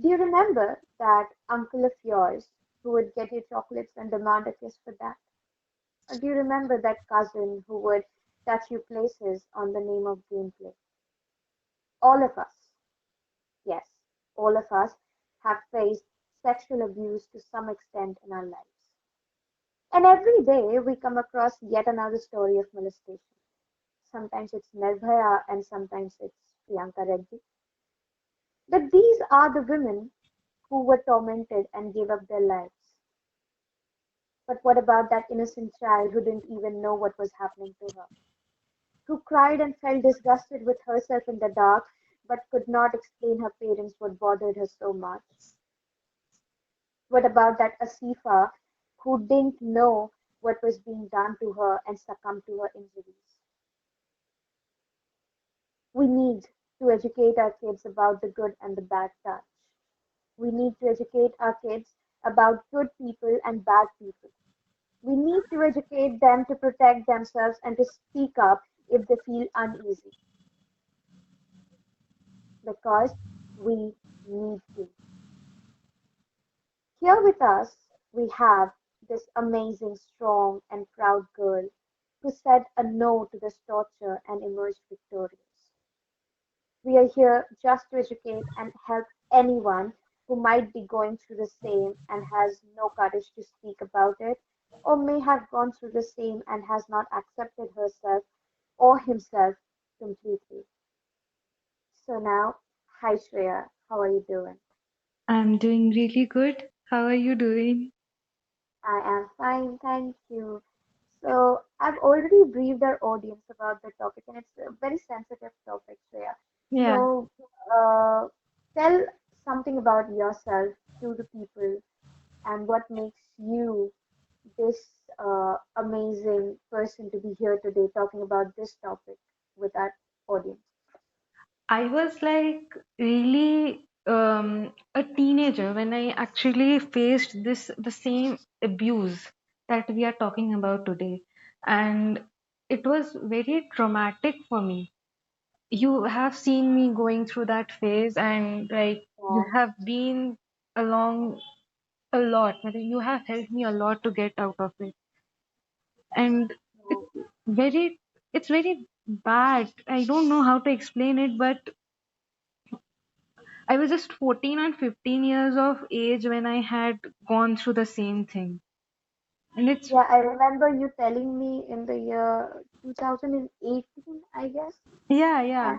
Do you remember that uncle of yours who would get you chocolates and demand a kiss for that? Or do you remember that cousin who would touch you places on the name of gameplay? All of us, yes, all of us have faced sexual abuse to some extent in our lives. And every day we come across yet another story of molestation. Sometimes it's Nirbhaya and sometimes it's Priyanka Reddy. But these are the women who were tormented and gave up their lives. But what about that innocent child who didn't even know what was happening to her? Who cried and felt disgusted with herself in the dark, but could not explain her parents what bothered her so much? What about that Asifa who didn't know what was being done to her and succumbed to her injuries? We need to educate our kids about the good and the bad touch. We need to educate our kids about good people and bad people. We need to educate them to protect themselves and to speak up if they feel uneasy because we need to. Here with us, we have this amazing, strong, and proud girl who said a no to this torture and emerged victorious. We are here just to educate and help anyone who might be going through the same and has no courage to speak about it, or may have gone through the same and has not accepted herself or himself completely. So now, hi Shreya, how are you doing? I'm doing really good. How are you doing? I am fine, thank you. So I've already briefed our audience about the topic, and it's a very sensitive topic, Shreya. Yeah, So uh, tell something about yourself to the people and what makes you this amazing person to be here today talking about this topic with our audience. I was like really a teenager when I actually faced the same abuse that we are talking about today. And it was very traumatic for me. You have seen me going through that phase, and like you Yeah, have been along a lot. Like, you have helped me a lot to get out of it. And yeah, it's very it's very bad. I don't know how to explain it, but I was just 14 and 15 years of age when I had gone through the same thing. And it's yeah. I remember you telling me in the year 2018, I guess, yeah, yeah.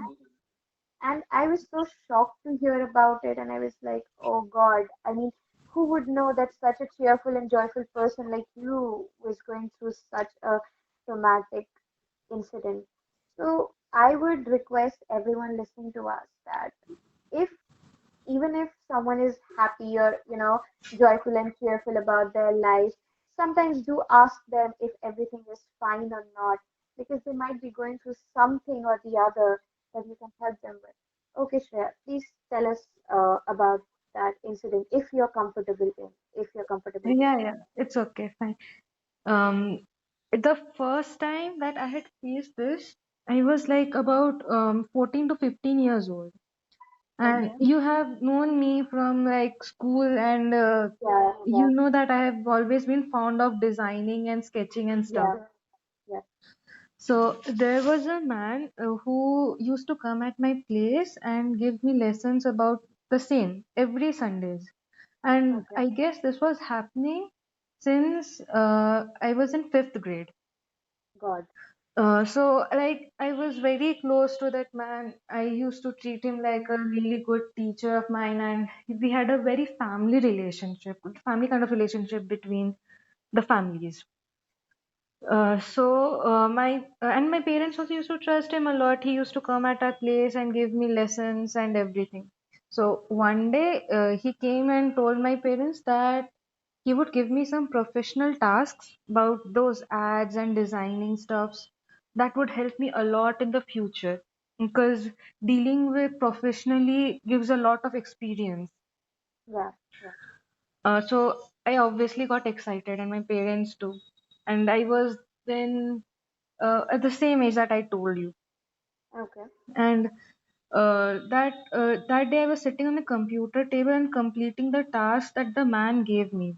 and I was so shocked to hear about it, and I was like, oh God, I mean, who would know that such a cheerful and joyful person like you was going through such a traumatic incident? So I would request everyone listening to us that if even if someone is happy or joyful and cheerful about their lives, sometimes do ask them if everything is fine or not, because they might be going through something or the other that you can help them with. Okay, Shreya, please tell us about that incident if you're comfortable to Yeah, share. yeah. It's okay, fine. Um, the first time that I had faced this, I was like about 14 to 15 years old. And Okay. you have known me from like school, and Yeah, you yeah, know that I have always been fond of designing and sketching and stuff. yeah, yeah. So there was a man who used to come at my place and give me lessons about the same every Sundays. And Okay. I guess this was happening since I was in fifth grade. God. So like I was very close to that man. I used to treat him like a really good teacher of mine, and we had a very family kind of relationship between the families. My parents also used to trust him a lot. He used to come at our place and give me lessons and everything. So one day he came and told my parents that he would give me some professional tasks about those ads and designing stuffs that would help me a lot in the future, because dealing with professionally gives a lot of experience. Yeah, yeah. So I obviously got excited, and my parents too. And I was then at the same age that I told you. Okay. And That day I was sitting on the computer table and completing the task that the man gave me,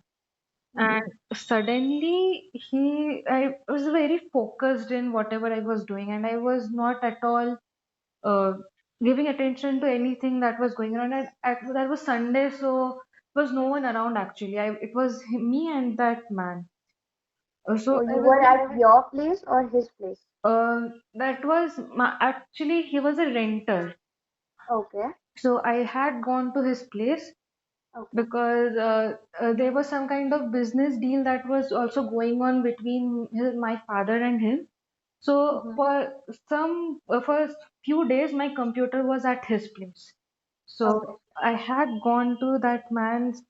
and Mm-hmm. suddenly I was very focused in whatever I was doing, and I was not at all uh, giving attention to anything that was going on. That was Sunday, so there was no one around actually. It was me and that man. So So I you was were at your place or his place? that was actually he was a renter. Okay. So I had gone to his place Okay. because there was some kind of business deal that was also going on between my father and him. So Mm-hmm. for few days, my computer was at his place. Okay. So I had gone to that man's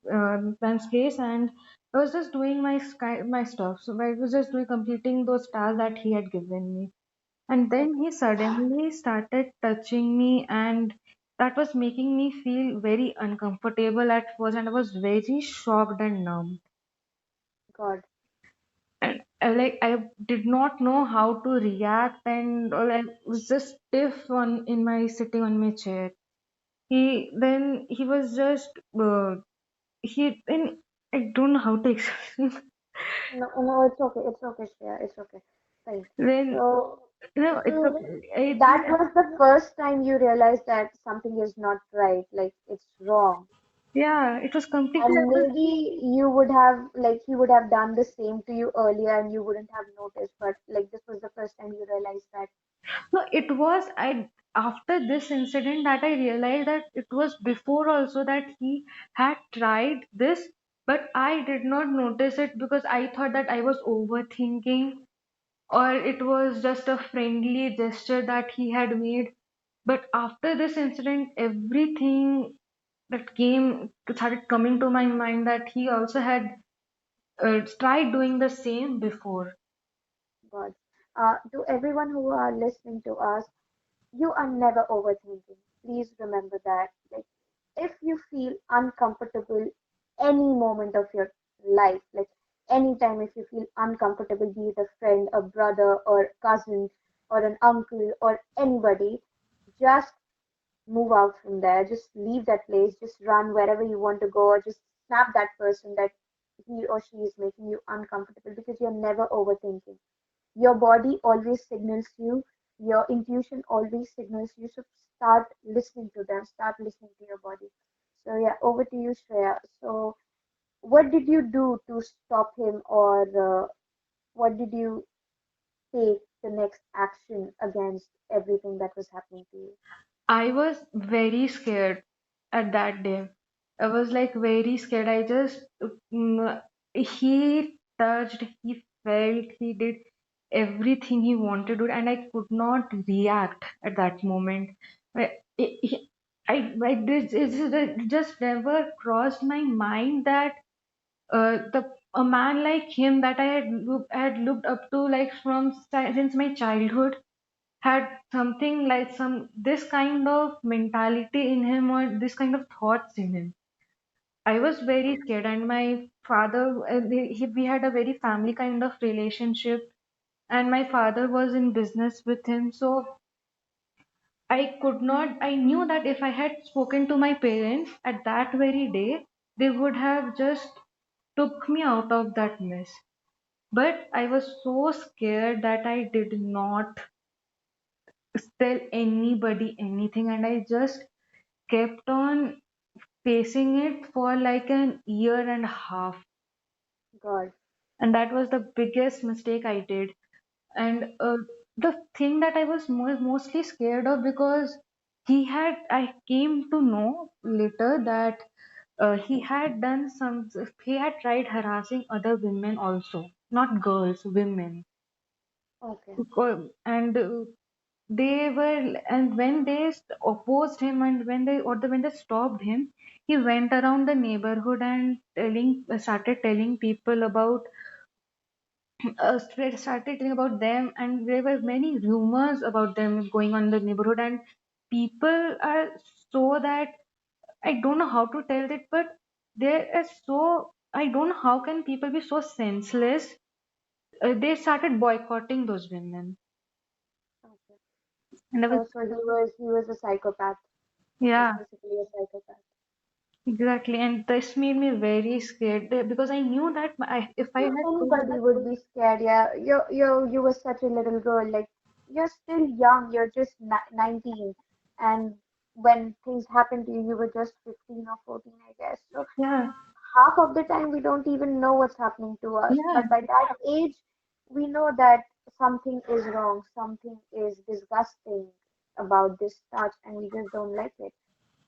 place, and I was just doing my stuff. So I was just doing completing those tasks that he had given me. And then Okay. he suddenly started touching me, and that was making me feel very uncomfortable at first, and I was very shocked and numb. God. And I did not know how to react, and I was just stiff on in my sitting on my chair. He was just he then I don't know how to explain. No, no, it's okay. It's okay, Shreya. It's okay. Fine. Then So, no, it's so okay. that was the first time you realized that something is not right, like it's wrong. Yeah, it was completely. And maybe you would have, like, he would have done the same to you earlier and you wouldn't have noticed, but like this was the first time you realized that. No, it was I after this incident that I realized that it was before also that he had tried this, but I did not notice it because I thought that I was overthinking, or it was just a friendly gesture that he had made. But after this incident, everything that came started coming to my mind that he also had tried doing the same before. God. To everyone who are listening to us, you are never overthinking. Please remember that. Like, if you feel uncomfortable any moment of your life, like anytime if you feel uncomfortable, be it a friend, a brother, or cousin, or an uncle, or anybody, just move out from there. Just leave that place. Just run wherever you want to go, or just snap that person that he or she is making you uncomfortable because you're never overthinking. Your body always signals you, your intuition always signals you. So start listening to them, start listening to your body. So, yeah, over to you, Shreya. So, what did you do to stop him, or what did you take the next action against everything that was happening to you? I was very scared at that day. I was like very scared. Mm, he touched, he felt, he did everything he wanted to do, and I could not react at that moment. It just never crossed my mind that the a man like him that I had looked up to like since my childhood had something like some this kind of mentality in him or this kind of thoughts in him. I was very scared, and my father, we had a very family kind of relationship, and my father was in business with him. So I could not, I knew that if I had spoken to my parents at that very day, they would have just took me out of that mess. But I was so scared that I did not tell anybody anything, and I just kept on facing it for like an year and a half. God. And that was the biggest mistake I did. And the thing that I was mostly scared of, because I came to know later that he had tried harassing other women also, not girls, women. Okay. And when they opposed him, and when they stopped him, he went around the neighborhood and started telling people about started telling about them, and there were many rumors about them going on in the neighborhood, and people are so that I don't know how to tell it, but there is so I don't know how can people be so senseless. They started boycotting those women. Okay. And I was, Oh, so he was a psychopath. He was yeah, basically a psychopath. exactly. And this made me very scared because I knew that if I Yeah, had told, anybody would be scared. Yeah, you were such a little girl. Like you're still young. You're just 19, and when things happen to you, you were just 15 or 14, I guess. So yeah, half of the time we don't even know what's happening to us. yeah, But by that age, we know that something is wrong, something is disgusting about this touch, and we just don't like it.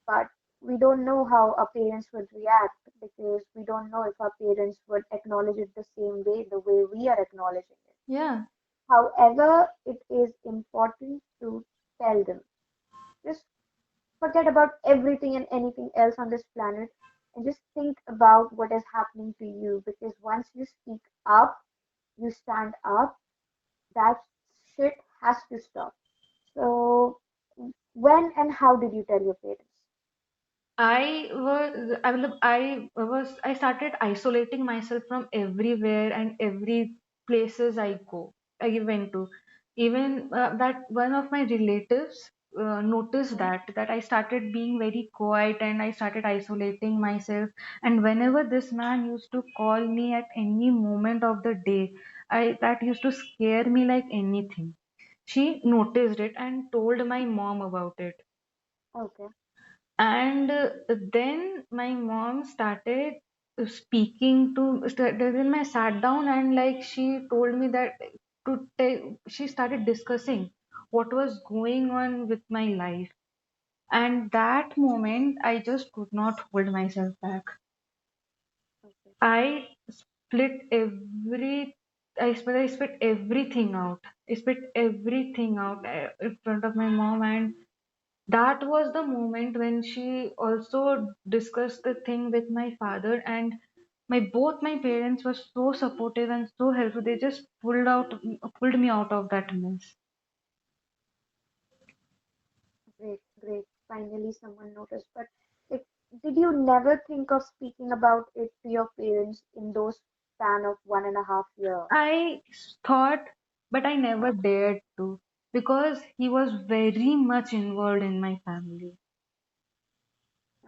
But we don't know how our parents would react because we don't know if our parents would acknowledge it the same way, the way we are acknowledging it. yeah. However, it is important to tell them. Just forget about everything and anything else on this planet and just think about what is happening to you because once you speak up, you stand up, that shit has to stop. So, when and how did you tell your parents? I started isolating myself from everywhere and every places I went to. Even that one of my relatives noticed Mhm. that I started being very quiet and I started isolating myself. And whenever this man used to call me at any moment of the day, I that used to scare me like anything. She noticed it and told my mom about it. Okay, And then my mom started speaking to then I sat down and like she told me that she started discussing what was going on with my life, and that moment I just could not hold myself back. okay, I split every I spit everything out. I spit everything out in front of my mom, and that was the moment when she also discussed the thing with my father, and my parents were so supportive and so helpful. They just pulled me out of that mess. great, great. Finally, someone noticed. But like, did you never think of speaking about it to your parents in those span of 1.5 year? I thought, but I never dared to because he was very much involved in my family.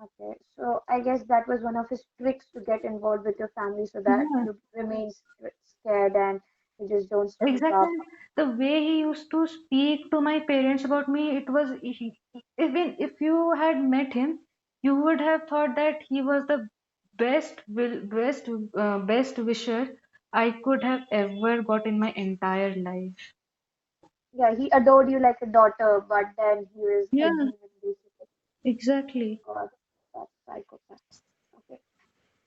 Okay, so I guess that was one of his tricks to get involved with your family so that Yeah. you remain scared and you just don't speak Exactly. up. The way he used to speak to my parents about me, even if you had met him, you would have thought that he was the best wisher I could have ever got in my entire life. Yeah, he adored you like a daughter, but then he was a Yeah, demon basically. exactly. God, that's psychopath. Okay.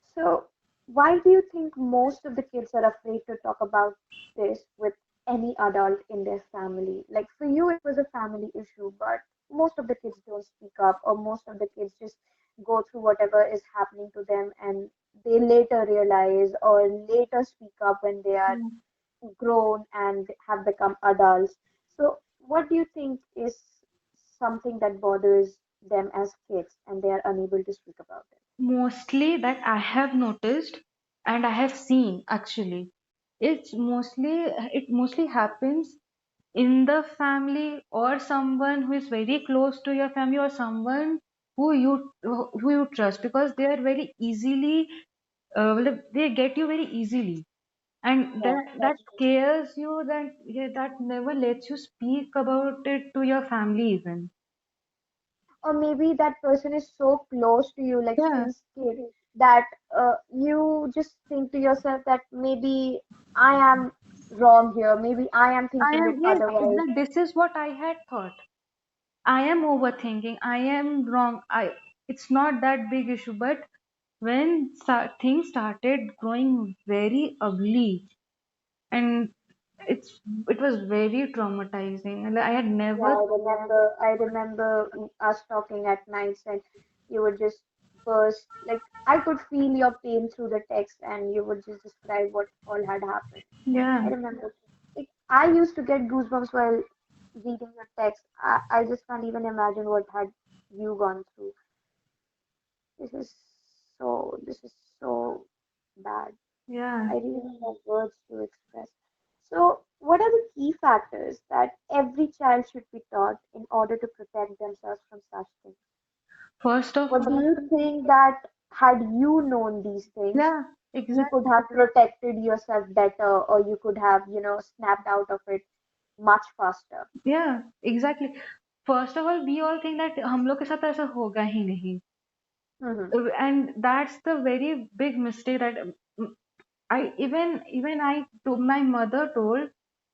So, why do you think most of the kids are afraid to talk about this with any adult in their family? Like for you, it was a family issue, but most of the kids don't speak up, or most of the kids just go through whatever is happening to them and they later realize or later speak up when they are Yeah. grown and have become adults. So, what do you think is something that bothers them as kids and they are unable to speak about it? Mostly that I have noticed and I have seen actually. It mostly happens in the family or someone who is very close to your family or someone who you trust, because they are very easily well, they get you very easily, and Yeah, that that's true. scares you, that yeah, that never lets you speak about it to your family even. Or maybe that person is so close to you, like Yeah, since kid, that you just think to yourself that maybe I am wrong here, maybe I am I thinking am, it yes, otherwise. exactly, this is what I had thought. I am overthinking, I am wrong, it's not that big issue. But when things started growing very ugly, and it was very traumatizing, and I had Yeah, never. I remember us talking at nights and you would just burst, like I could feel your pain through the text and you would just describe what all had happened. I Yeah, remember. Like, I used to get goosebumps while reading your text. I just can't even imagine what had you gone through. This is this is so bad. yeah. I really don't have words to express. So, what are the key factors that every child should be taught in order to protect themselves from such things? First of What do all, you think that had you known these things, yeah, you could exactly. have protected yourself better, or you could have, snapped out of it much faster? Yeah, exactly. First of all, we all think that हम लोग के साथ ऐसा होगा ही नहीं. Mm-hmm. And that's the very big mistake that even I to my mother told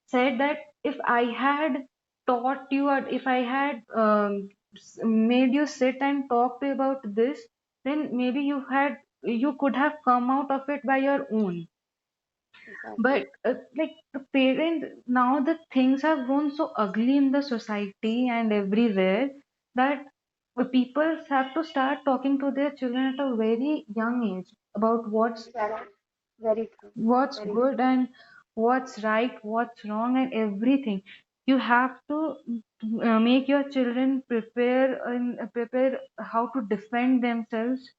said that if I had taught you or if I had made you sit and talk to you about this, then maybe you could have come out of it by your own. But Exactly. like the parents now, the things have grown so ugly in the society and everywhere that people have to start talking to their children at a very young age about Correct. Very true. what's Very good and what's right, what's wrong, and everything. You have to make your children prepare how to defend themselves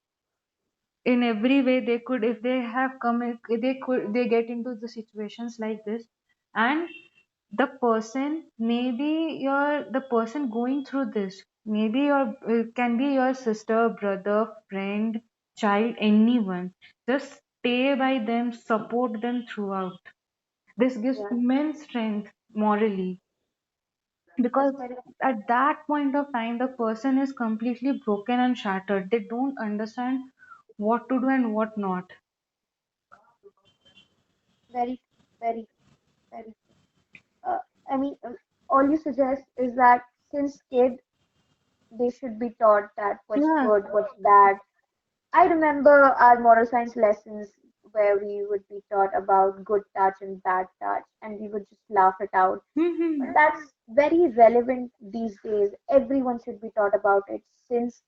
in every way they could if they have come they could they get into the situations like this. And the person, maybe the person going through this, maybe your can be your sister, brother, friend, child, anyone. Just stay by them, support them throughout. This gives Yeah, immense strength morally, that's because very at that point of time the person is completely broken and shattered. They don't understand what to do and what not. very very very uh, I mean, all you suggest is that since kid they should be taught that what's Yeah. good, what's bad. I remember our moral science lessons where we would be taught about good touch and bad touch, and we would just laugh it out. But Hmm. that's very relevant these days. Everyone should be taught about it since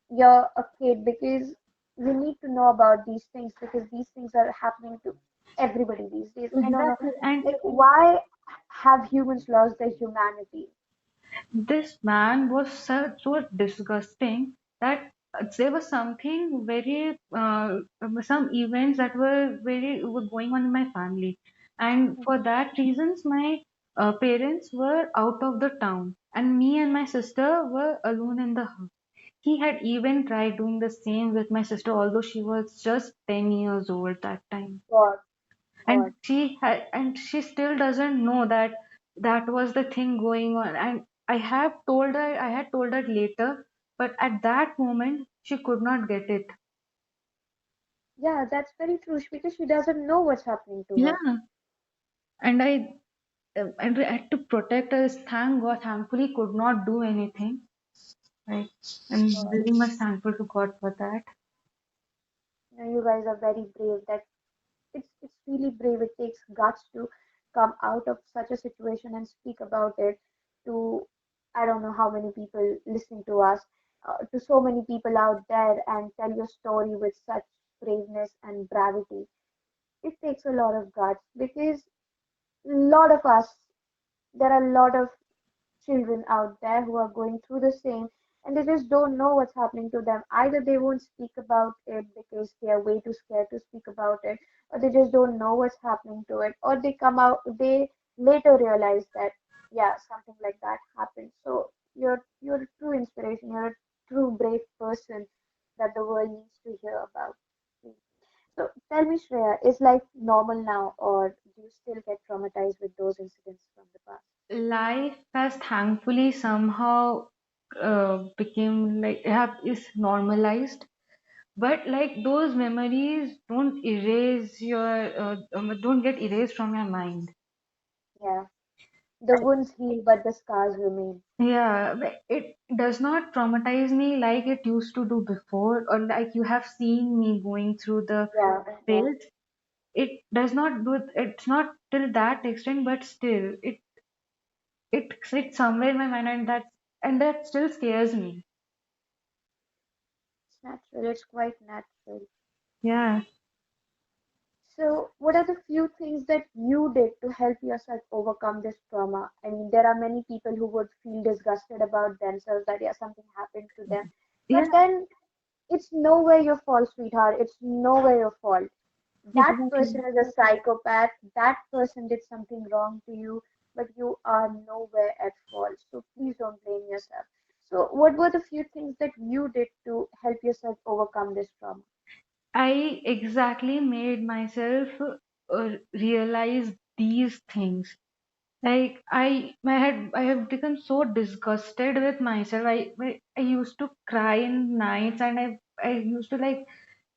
you're a kid, because you need to know about these things because these things are happening to everybody these days. I don't know, Exactly. And like why have humans lost their humanity? this man was so disgusting that there was something very some events that were going on in my family, and for that reasons my parents were out of the town and me and my sister were alone in the house. He had even tried doing the same with my sister, although she was just 10 years old that time. God, God. And she still doesn't know that that was the thing going on. And I had told her later, but at that moment she could not get it. Yeah, that's very true because she doesn't know what's happening to her. Yeah. And I had to protect her. Thank God, thankfully could not do anything. Right. I'm God. very much thankful to God for that. You guys are very brave. It's really brave. It takes guts to come out of such a situation and speak about it to I don't know how many people listening to us, to so many people out there, and tell your story with such braveness and gravity. It takes a lot of guts because a lot of us, there are a lot of children out there who are going through the same and they just don't know what's happening to them. Either they won't speak about it because they are way too scared to speak about it, or they just don't know what's happening to it, or they later realize that, yeah, something like that happened. So you're a true inspiration, you're a true brave person that the world needs to hear about. So tell me, Shreya, is life normal now, or do you still get traumatized with those incidents from the past? Life has thankfully somehow became like have is normalized, but like those memories don't get erased from your mind. Yeah. The wounds heal, but the scars remain. Yeah, but it does not traumatize me like it used to do before, or like you have seen me going through the Yeah, yeah. phase. It does not do it's not till that extent, but still it sits somewhere in my mind, and that still scares me. It's natural. It's quite natural. Yeah. So, what are the few things that you did to help yourself overcome this trauma? I mean, there are many people who would feel disgusted about themselves that, yeah, something happened to them. Yeah. But then it's nowhere your fault, sweetheart. It's nowhere your fault. That Exactly. person is a psychopath, that person did something wrong to you, but you are nowhere at fault. So please don't blame yourself. So, what were the few things that you did to help yourself overcome this trauma? I exactly made myself realize these things. Like I have become so disgusted with myself. I used to cry in nights, and I used to like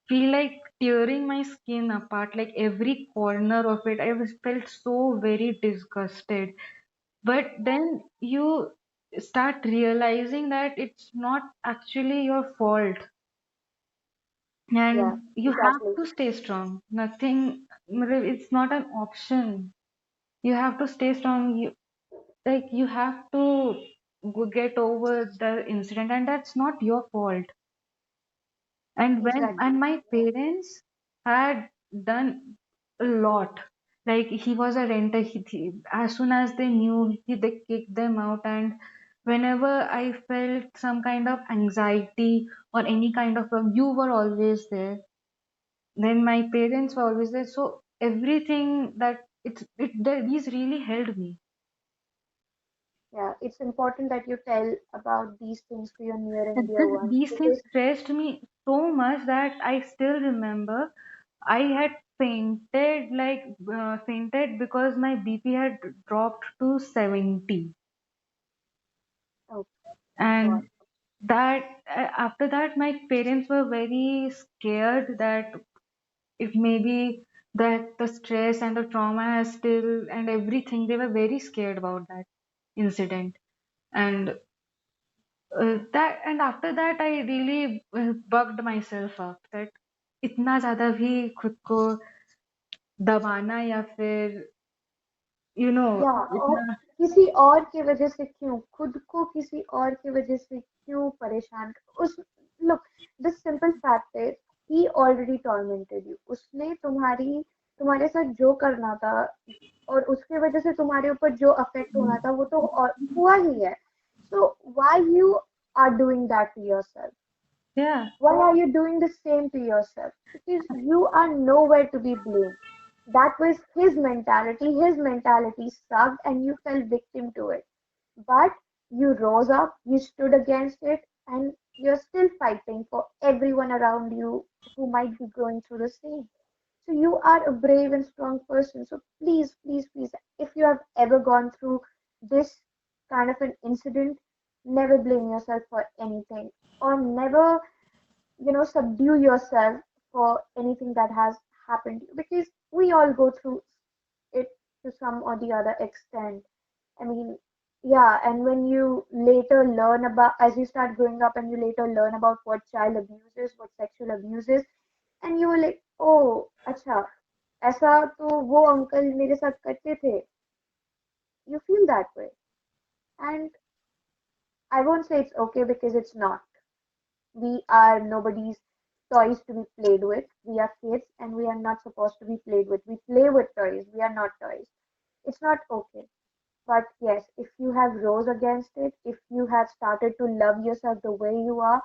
feel like tearing my skin apart, like every corner of it. I was felt so very disgusted. But then you start realizing that it's not actually your fault, Yeah, and you have exactly. to stay strong. Nothing, it's not an option. You have to stay strong. You have to get over the incident, and that's not your fault. And Exactly. my parents had done a lot. Like he was a renter. As soon as they knew, they kicked them out. And whenever I felt some kind of anxiety or any kind of problem, you were always there. Then my parents were always there. So everything that these really held me. Yeah, it's important that you tell about these things to your near and dear Then ones these things because, stressed me so much that I still remember I had fainted because my BP had dropped to 70. oh God, And that after that, my parents were very scared that if maybe that the stress and the trauma has still and everything, they were very scared about that incident. And that and after that I really bugged myself up that इतना ज्यादा भी खुद को दबाना या फिर या और इतना किसी और की वजह से क्यों खुद को किसी और की वजह से क्यों परेशान उस look the simple fact is he already tormented you उसने तुम्हारे साथ जो करना था और उसके वजह से तुम्हारे ऊपर जो अफेक्ट होना था वो तो हुआ ही है so why you are doing that to yourself. yeah Why are you doing the same to yourself? Because you are nowhere to be blamed. That was his mentality. His mentality sucked and you fell victim to it. But you rose up, you stood against it, and you're still fighting for everyone around you who might be going through the same. So you are a brave and strong person. So please, please, please, if you have ever gone through this kind of an incident, never blame yourself for anything or never subdue yourself for anything that has happened to you because we all go through it to some or the other extent. I mean, yeah, and when you later learn about, as you start growing up and you later learn about what child abuse is, what sexual abuse is, and you were like, oh, अच्छा, ऐसा तो वो uncle मेरे साथ करते थे. You feel that way. And I won't say it's okay because it's not. We are nobody's toys to be played with. We are kids and we are not supposed to be played with. We play with toys. We are not toys. It's not okay. But yes, if you have rose against it, if you have started to love yourself the way you are,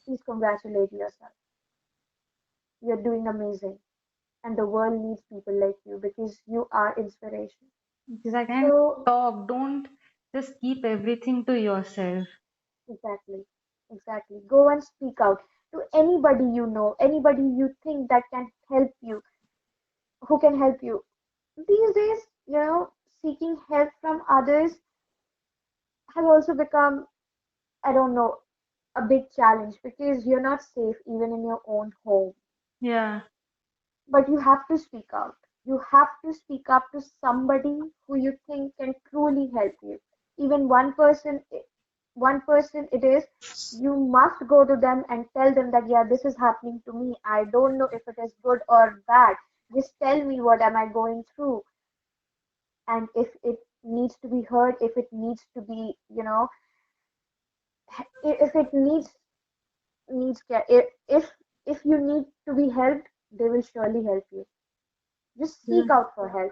please congratulate yourself. You're doing amazing. And the world needs people like you because you are inspiration. exactly and So, talk don't just keep everything to yourself. exactly, exactly. Go and speak out to anybody you know, anybody you think that can help you, who can help you. These days, seeking help from others has also become, I don't know, a big challenge because you're not safe even in your own home. Yeah, But you have to speak out. You have to speak up to somebody who you think can truly help you. Even one person it is, you must go to them and tell them that, yeah, this is happening to me. I don't know if it is good or bad. Just tell me what am I going through. And if it needs to be heard, if it needs to be, if it needs care, if you need to be helped, they will surely help you. Just yeah. seek out for help.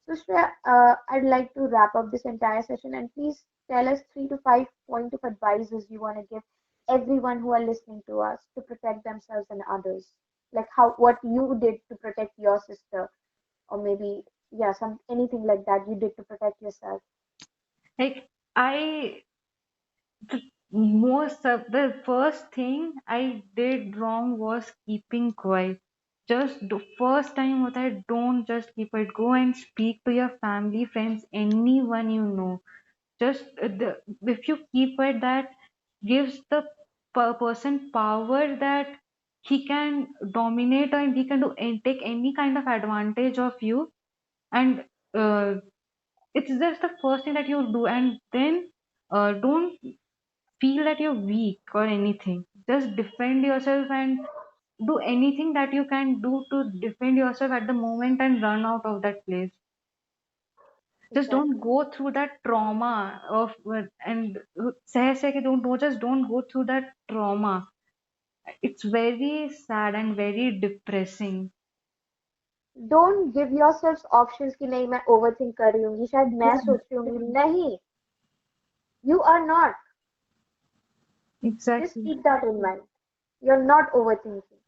So Shreya, I'd like to wrap up this entire session and please tell us 3 to 5 points of advices you want to give everyone who are listening to us to protect themselves and others. like how what you did to protect your sister, or maybe yeah, some anything like that you did to protect yourself. Like I the most of the first thing I did wrong was keeping quiet. Just the first time what I don't just keep it. Go and speak to your family, friends, anyone you know. Just if you keep it, that gives the person power that he can dominate and he can do and take any kind of advantage of you. And uh, it's just the first thing that you do, and then don't feel that you're weak or anything. Just defend yourself and do anything that you can do to defend yourself at the moment and run out of that place. Just don't Exactly. go through that trauma of and say कि don't just don't go through that trauma. It's very sad and very depressing. Don't give yourself options कि नहीं मैं overthink कर रही हूँ शायद मैं Yeah, सोच रही हूँ नहीं you are not just exactly. keep that in mind. You're not overthinking.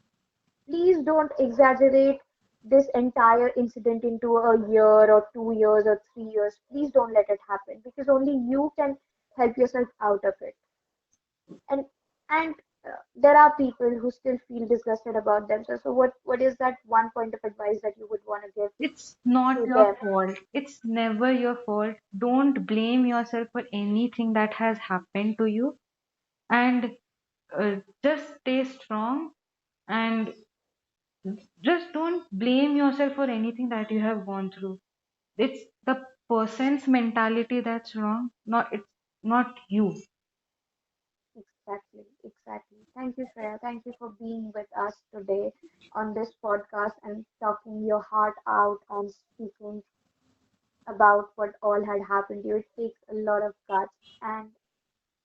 Please don't exaggerate this entire incident into a year or 2 years or 3 years. Please don't let it happen because only you can help yourself out of it. And there are people who still feel disgusted about themselves. So what is that one point of advice that you would want to give It's not to your them? fault. It's never your fault. Don't blame yourself for anything that has happened to you. And just stay strong and just don't blame yourself for anything that you have gone through. It's the person's mentality that's wrong, not it's not you. Exactly, exactly. Thank you, Shreya. Thank you for being with us today on this podcast and talking your heart out and speaking about what all had happened to you. It takes a lot of guts. And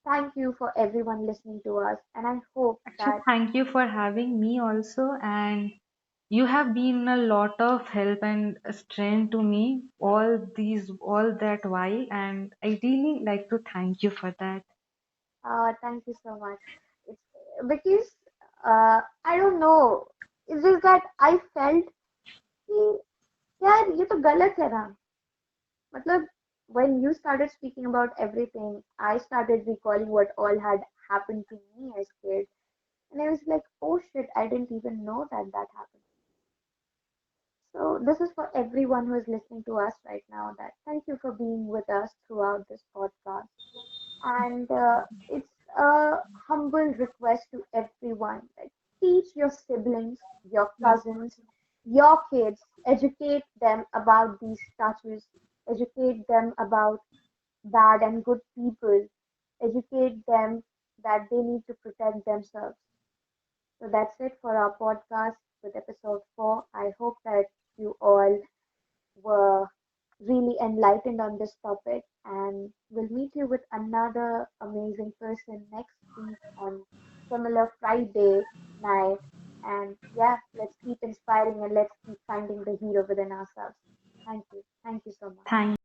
thank you for everyone listening to us. And I hope Actually, that thank you for having me also, and you have been a lot of help and strength to me all that while, and I really like to thank you for that. thank you so much. It's because I don't know. It's just that I felt कि यार ये तो गलत है ना मतलब when you started speaking about everything, I started recalling what all had happened to me as kids, and I was like, oh shit, I didn't even know that that happened. So this is for everyone who is listening to us right now. That thank you for being with us throughout this podcast, and it's a humble request to everyone that teach your siblings, your Yeah. cousins, your kids, educate them about these touches, educate them about bad and good people, educate them that they need to protect themselves. So that's it for our podcast with episode 4. I hope that you all were really enlightened on this topic, and we'll meet you with another amazing person next week on similar Friday night. And yeah, let's keep inspiring and let's keep finding the hero within ourselves. Thank you. Thank you so much. Thank